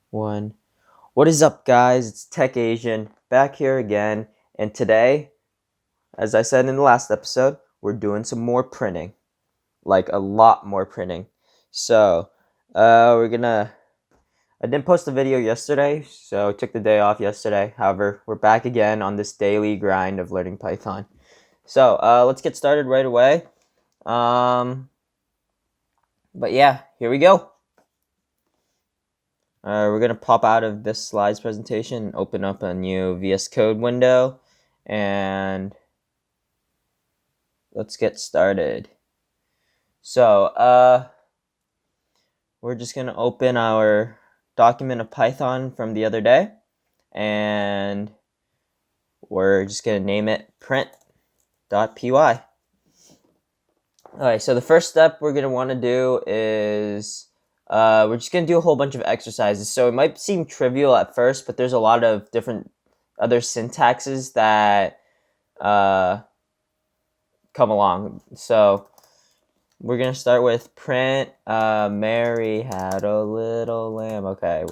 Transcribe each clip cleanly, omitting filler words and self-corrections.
One. What is up, guys? It's Tech Asian back here again, and today, as I said in the last episode, we're doing some more printing, like a lot more printing. So, we're gonna. I didn't post a video yesterday, so I took the day off yesterday. However, we're back again on this daily grind of learning Python. So, let's get started right away. But yeah, here we go. We're going to pop out of this slides presentation and open up a new VS Code window, and let's get started. So, we're just going to open our document of Python from the other day, and we're just going to name it print.py. Alright, so the first step we're going to want to do is we're just going to do a whole bunch of exercises. So it might seem trivial at first, but there's a lot of different other syntaxes that come along. So we're going to start with print Mary had a little lamb. Okay.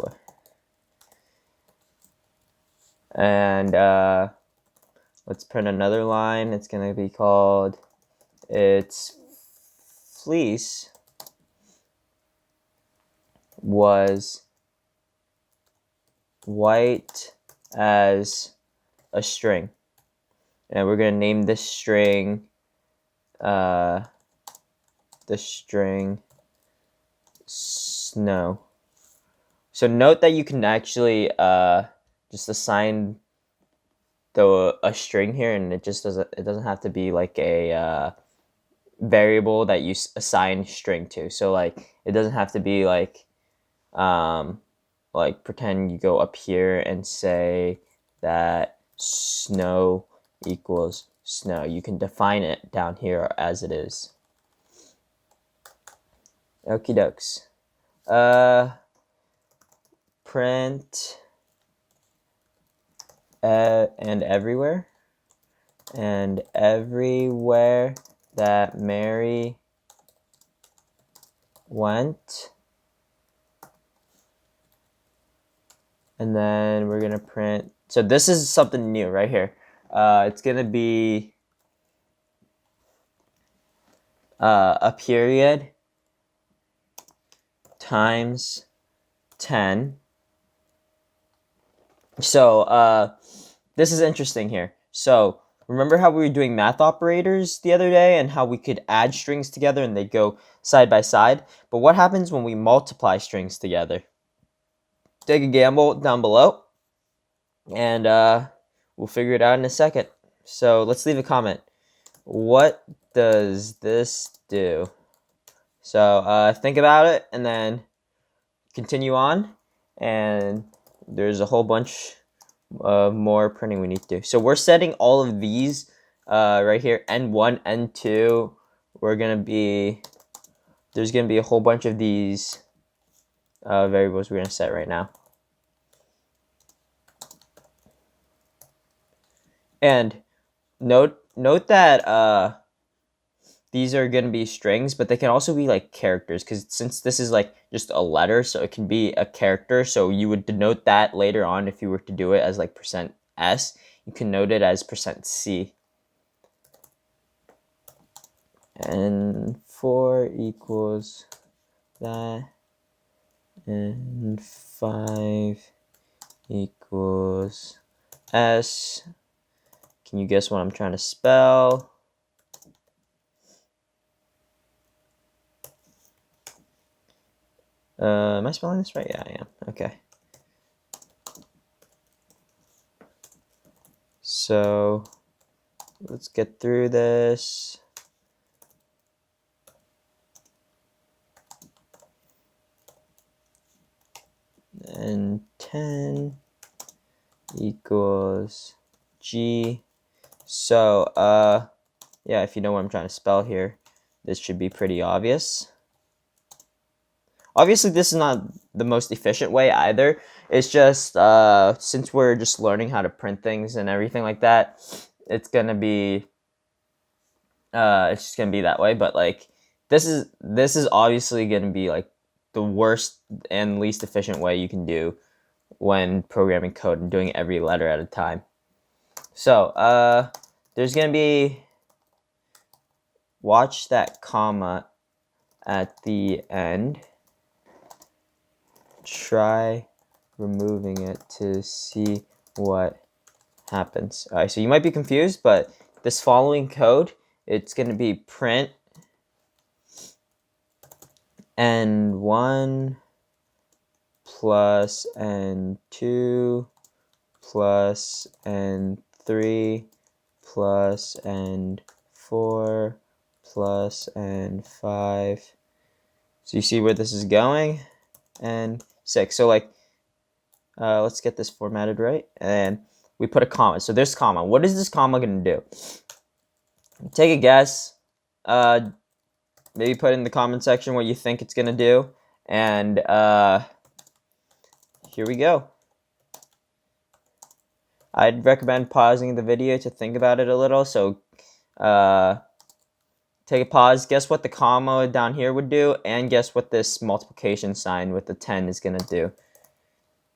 And let's print another line. It's going to be called its fleece was white as a string, and we're gonna name this string snow. So note that you can actually just assign a string here, and it doesn't have to be like a variable that you assign string to. So like it doesn't have to be like pretend you go up here and say that snow equals snow. You can define it down here as it is. Okie dokes. Print and everywhere that Mary went. And then we're gonna print. So this is something new right here. It's gonna be a period times 10. So this is interesting here. So remember how we were doing math operators the other day and how we could add strings together and they go side by side? But what happens when we multiply strings together? Take a gamble down below, and we'll figure it out in a second. So let's leave a comment. What does this do? So think about it and then continue on, and there's a whole bunch more printing we need to do. So we're setting all of these right here, N1, N2. There's gonna be a whole bunch of these variables we're gonna set right now. And note that these are going to be strings, but they can also be like characters, because since this is like just a letter, so it can be a character. So you would denote that later on if you were to do it as like %s. You can note it as %c. And 4 equals that, and 5 equals s. Can you guess what I'm trying to spell? Am I spelling this right? Yeah, I am. Okay. So let's get through this. And 10 equals G. So, yeah, if you know what I'm trying to spell here, this should be pretty obvious. Obviously, this is not the most efficient way either. It's just, since we're just learning how to print things and everything like that, it's gonna be, it's just gonna be that way. But like, this is obviously gonna be like the worst and least efficient way you can do when programming code and doing every letter at a time. So there's going to be, watch that comma at the end. Try removing it to see what happens. All right, so you might be confused, but this following code, it's going to be print n1 plus n2 plus n3 plus n4 plus n5. So you see where this is going? And 6. So like, let's get this formatted right. And we put a comma. So there's comma. What is this comma going to do? Take a guess. Maybe put in the comment section what you think it's going to do. And here we go. I'd recommend pausing the video to think about it a little. So take a pause. Guess what the comma down here would do. And guess what this multiplication sign with the 10 is going to do.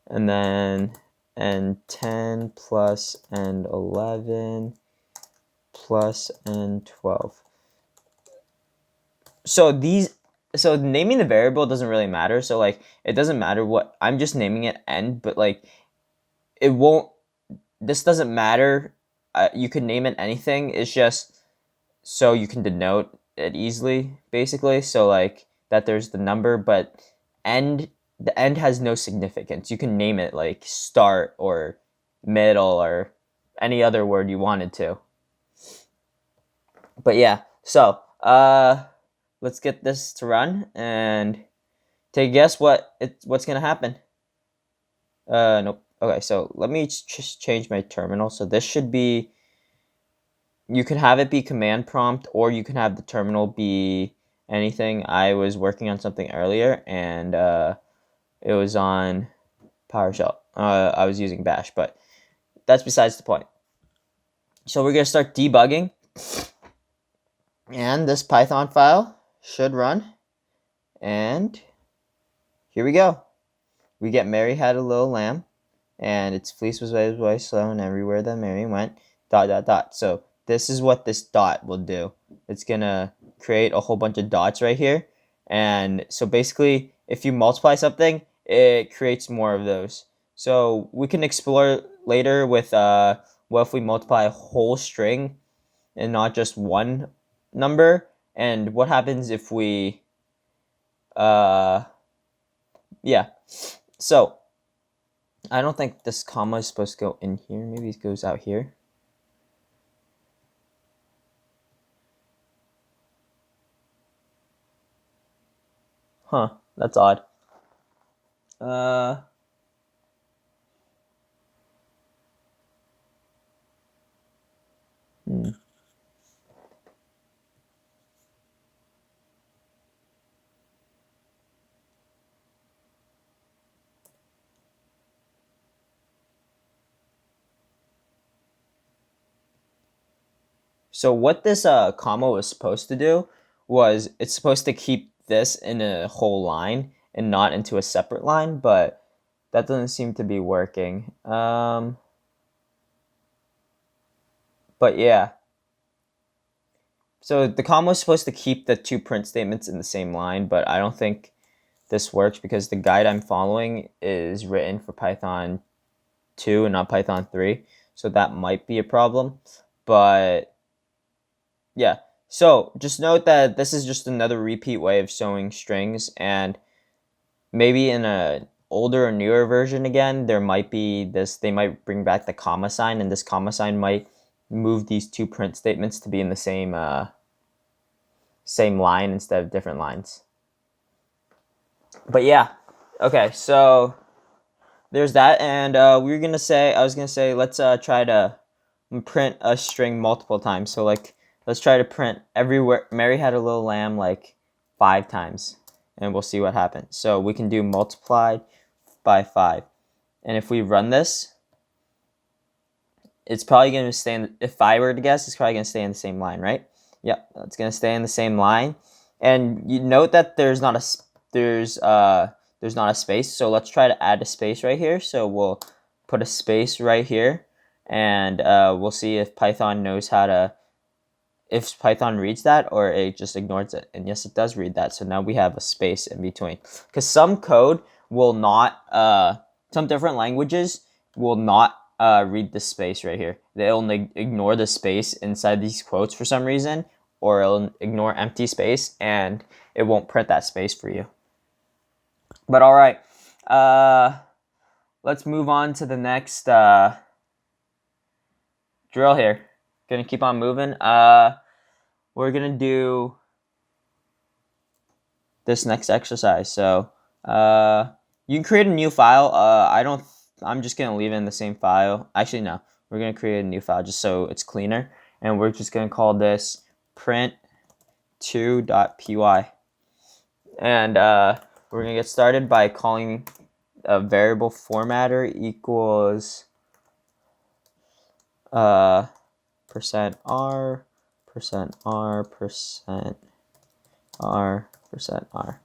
And then n10 plus n11 plus n12. So naming the variable doesn't really matter. So like, it doesn't matter what, I'm just naming it n, but like, this doesn't matter. You could name it anything. It's just so you can denote it easily, basically. So like that there's the number, but the end has no significance. You can name it like start or middle or any other word you wanted to. But yeah, so let's get this to run and take a guess what's gonna happen. Nope. Okay, so let me just change my terminal. So this should be, you could have it be command prompt, or you can have the terminal be anything. I was working on something earlier, and it was on PowerShell. I was using Bash, but that's besides the point. So we're going to start debugging, and this Python file should run, and here we go. We get Mary had a little lamb, and its fleece was way slow, and everywhere that Mary went, ... So this is what this dot will do. It's going to create a whole bunch of dots right here, and so basically, if you multiply something, it creates more of those. So we can explore later with what if we multiply a whole string and not just one number, and what happens if we yeah. So I don't think this comma is supposed to go in here. Maybe it goes out here. Huh, that's odd. So what this comma was supposed to do was it's supposed to keep this in a whole line and not into a separate line, but that doesn't seem to be working. But yeah. So the comma was supposed to keep the two print statements in the same line, but I don't think this works because the guide I'm following is written for Python 2 and not Python 3. So that might be a problem. But yeah, so just note that this is just another repeat way of showing strings, and maybe in a older or newer version again, there might be this, they might bring back the comma sign, and this comma sign might move these two print statements to be in the same line instead of different lines. But yeah, okay, so there's that, and I was gonna say, let's try to print a string multiple times. So like, let's try to print everywhere Mary had a little lamb like 5 times, and we'll see what happens. So we can do multiplied by 5, and if we run this, it's probably going to stay if I were to guess, it's probably going to stay in the same line, right? Yep, it's going to stay in the same line. And you note that there's not a there's not a space. So let's try to add a space right here. So we'll put a space right here, and we'll see if Python knows how to, if Python reads that or it just ignores it. And yes, it does read that. So now we have a space in between. Because some code will not, some different languages will not read the space right here. They'll ignore the space inside these quotes for some reason, or it'll ignore empty space and it won't print that space for you. But all right, let's move on to the next drill here. Gonna keep on moving. We're gonna do this next exercise. So you can create a new file. I'm just gonna leave it in the same file. Actually, no, we're gonna create a new file just so it's cleaner, and we're just gonna call this print2.py. And we're gonna get started by calling a variable formatter equals %r, %r, %r.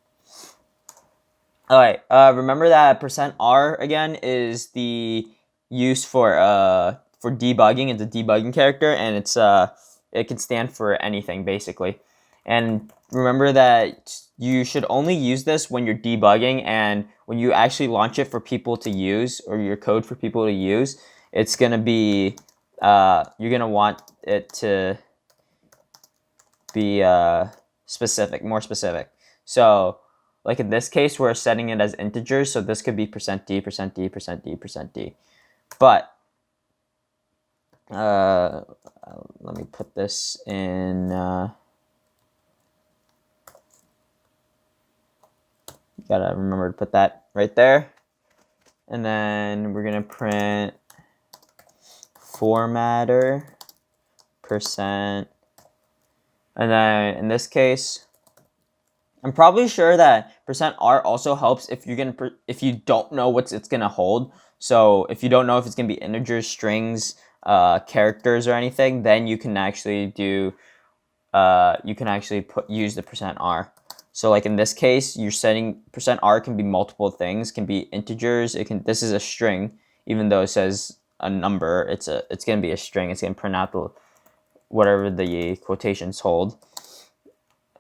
All right. Remember that %r again is the use for debugging. It's a debugging character, and it's it can stand for anything basically. And remember that you should only use this when you're debugging, and when you actually launch it for people to use, or your code for people to use, it's gonna be you're gonna want it to be specific, more specific. So like in this case, we're setting it as integers, so this could be %d, %d, %d, %d. But let me put this in. Gotta remember to put that right there, and then we're gonna print formatter %. And then in this case, I'm probably sure that %r also helps if you're gonna if you don't know what it's gonna hold. So if you don't know if it's gonna be integers, strings, characters, or anything, then you can actually do use the %r. So like in this case, you're setting %r can be multiple things, can be integers. This is a string, even though it says a number. It's gonna be a string. It's gonna print out whatever the quotations hold.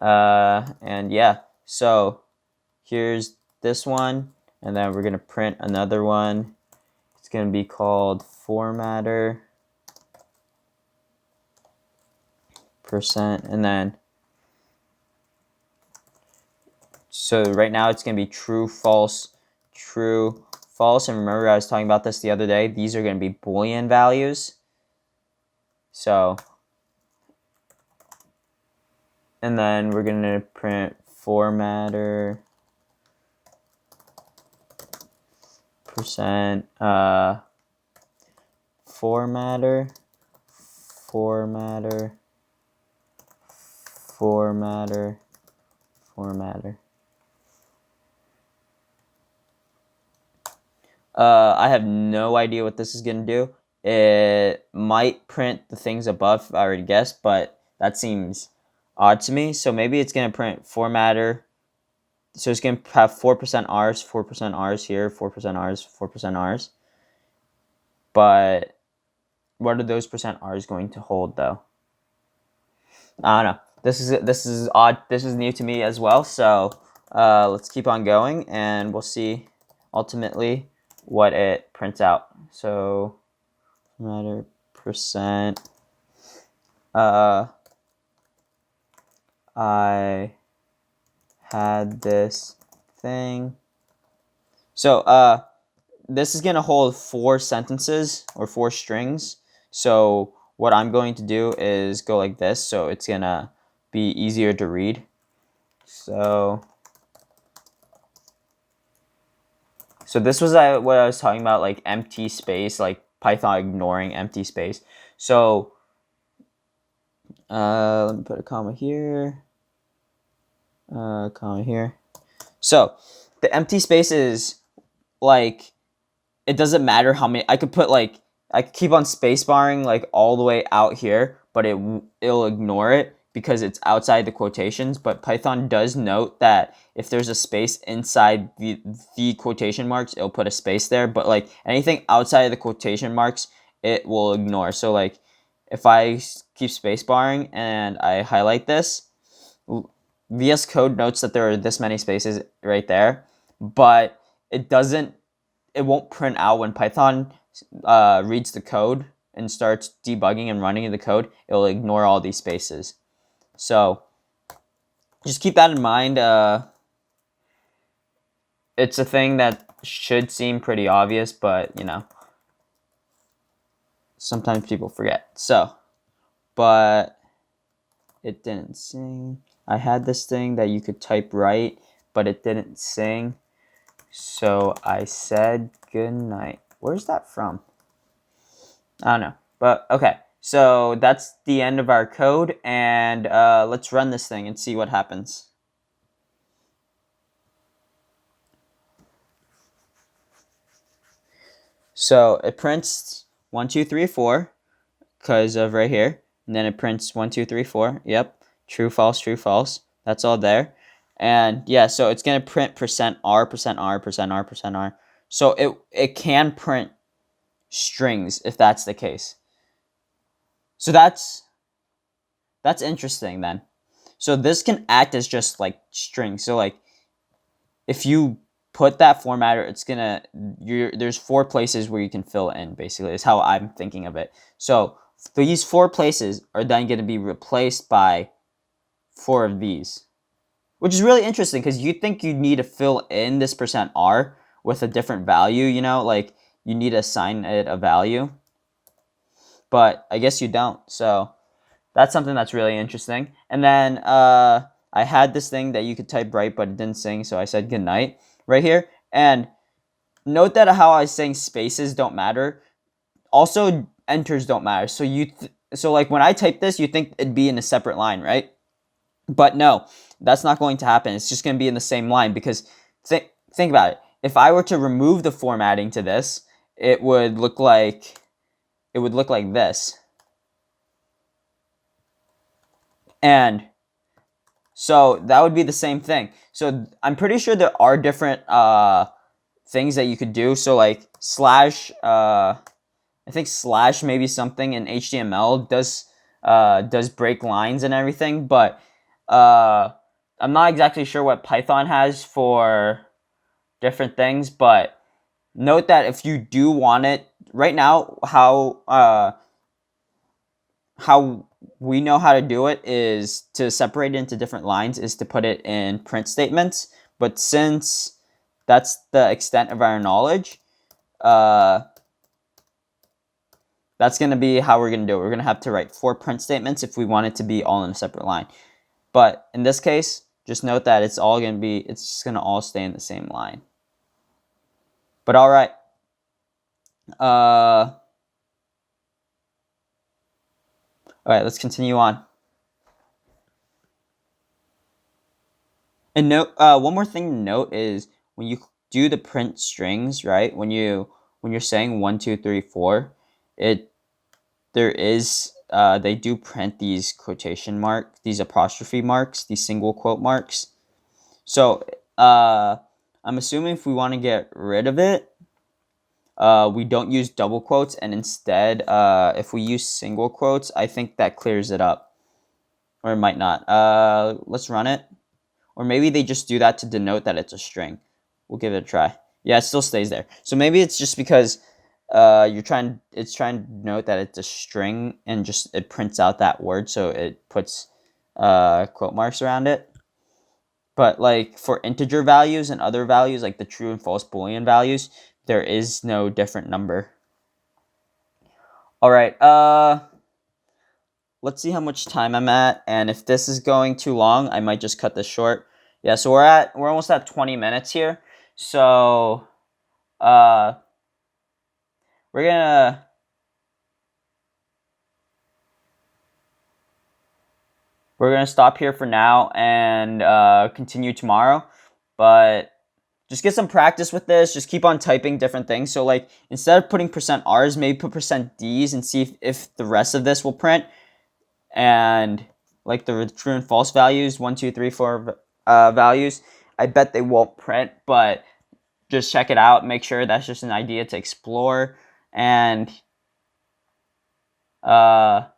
And yeah, so here's this one, and then we're gonna print another one. It's gonna be called formatter %, and then so right now it's gonna be true, false, true, false. And remember, I was talking about this the other day. These are gonna be Boolean values. So, and then we're gonna print formatter %, formatter. I have no idea what this is gonna do. It might print the things above, I already guessed, but that seems odd to me. So maybe it's gonna print formatter. So it's gonna have 4% R's, 4% R's here, 4% R's, 4% R's. But what are those %r's going to hold though? I don't know. This is odd. This is new to me as well. So let's keep on going, and we'll see ultimately what it prints out. So matter %. I had this thing. So this is gonna hold 4 sentences or 4 strings. So what I'm going to do is go like this, so it's gonna be easier to read. So this was what I was talking about, like empty space, like Python ignoring empty space. So let me put a comma here, comma here. So the empty space is like, it doesn't matter how many. I could keep on space barring like all the way out here, but it'll ignore it because it's outside the quotations, but Python does note that if there's a space inside the quotation marks, it'll put a space there, but like anything outside of the quotation marks, it will ignore. So like if I keep spacebarring and I highlight this, VS Code notes that there are this many spaces right there, but it won't print out when Python reads the code and starts debugging and running the code. It'll ignore all these spaces. So just keep that in mind. It's a thing that should seem pretty obvious, but sometimes people forget. So, but it didn't sing. I had this thing that you could type right, but it didn't sing. So I said good night. Where's that from? I don't know. But okay. So that's the end of our code, and let's run this thing and see what happens. So it prints 1, 2, 3, 4 because of right here, and then it prints 1, 2, 3, 4. Yep, true, false, true, false. That's all there, and yeah, so it's gonna print %r, %r, %r, %r. So it can print strings if that's the case. So that's interesting then. So this can act as just like strings. So like if you put that formatter, it's gonna there's 4 places where you can fill in, basically is how I'm thinking of it. So these 4 places are then going to be replaced by 4 of these, which is really interesting because you think you need to fill in this %r with a different value, like you need to assign it a value, but I guess you don't. So that's something that's really interesting. And then I had this thing that you could type right, but it didn't sing, so I said goodnight right here. And note that how I was saying spaces don't matter. Also, enters don't matter. So so like when I type this, you think it'd be in a separate line, right? But no, that's not going to happen. It's just going to be in the same line because think about it. If I were to remove the formatting to this, it would look like this. And so that would be the same thing. So I'm pretty sure there are different things that you could do. So like slash, I think slash maybe something in HTML does break lines and everything, but I'm not exactly sure what Python has for different things. But note that if you do want it right now, how we know how to do it is to separate it into different lines is to put it in print statements. But since that's the extent of our knowledge, that's going to be how we're going to do it. We're going to have to write 4 print statements if we want it to be all in a separate line. But in this case, just note that it's just going to all stay in the same line. But all right. All right, let's continue on. And note, one more thing to note is when you do the print strings, right? When you're saying 1, 2, 3, 4, they do print these quotation marks, these apostrophe marks, these single quote marks. So I'm assuming if we want to get rid of it, we don't use double quotes, and instead, if we use single quotes, I think that clears it up. Or it might not. Let's run it. Or maybe they just do that to denote that it's a string. We'll give it a try. Yeah, it still stays there. So maybe it's just because it's trying to note that it's a string and just it prints out that word, so it puts quote marks around it. But like for integer values and other values, like the true and false Boolean values, there is no different number. All right, let's see how much time I'm at, and if this is going too long, I might just cut this short. Yeah, so we're almost at 20 minutes here. So we're gonna stop here for now and continue tomorrow. But just get some practice with this. Just keep on typing different things. So like instead of putting %Rs, maybe put %Ds and see if the rest of this will print. And like the true and false values, 1, 2, 3, 4 values. I bet they won't print, but just check it out. Make sure that's just an idea to explore. And yeah,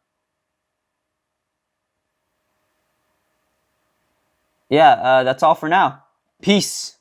that's all for now. Peace.